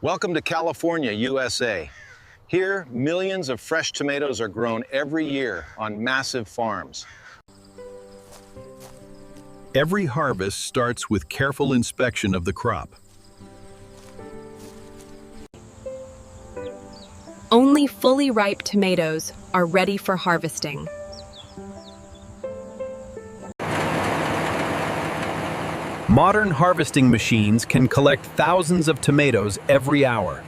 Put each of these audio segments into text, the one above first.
Welcome to California, USA. Here, millions of fresh tomatoes are grown every year on massive farms. Every harvest starts with careful inspection of the crop. Only fully ripe tomatoes are ready for harvesting. Modern harvesting machines can collect thousands of tomatoes every hour.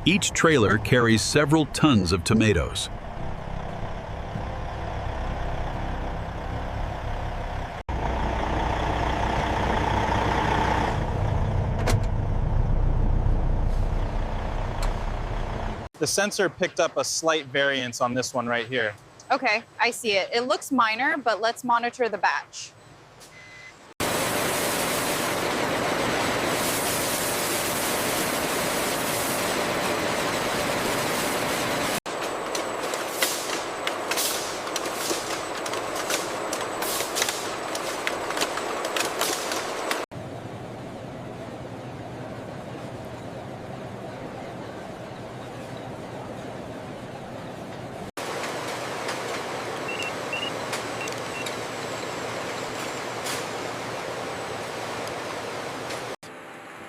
Each trailer carries several tons of tomatoes. The sensor picked up a slight variance on this one right here. Okay, I see it. It looks minor, but let's monitor the batch.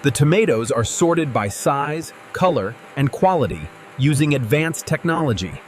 The tomatoes are sorted by size, color, and quality using advanced technology.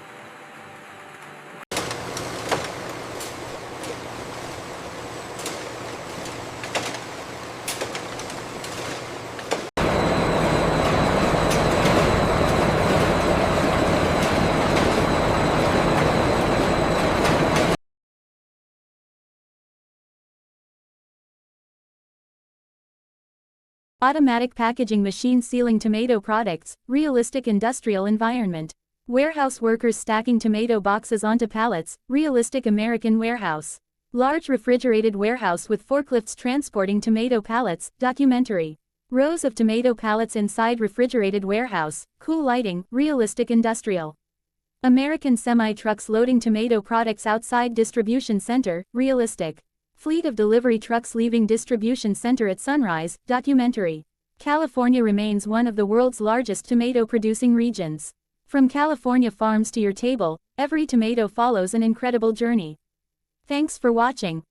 Automatic packaging machine sealing tomato products, realistic industrial environment. Warehouse workers stacking tomato boxes onto pallets, realistic American warehouse. Large refrigerated warehouse with forklifts transporting tomato pallets, documentary. Rows of tomato pallets inside refrigerated warehouse, cool lighting, realistic industrial. American semi-trucks loading tomato products outside distribution center, realistic. Fleet of delivery trucks leaving distribution center at sunrise, documentary. California remains one of the world's largest tomato-producing regions. From California farms to your table, every tomato follows an incredible journey. Thanks for watching.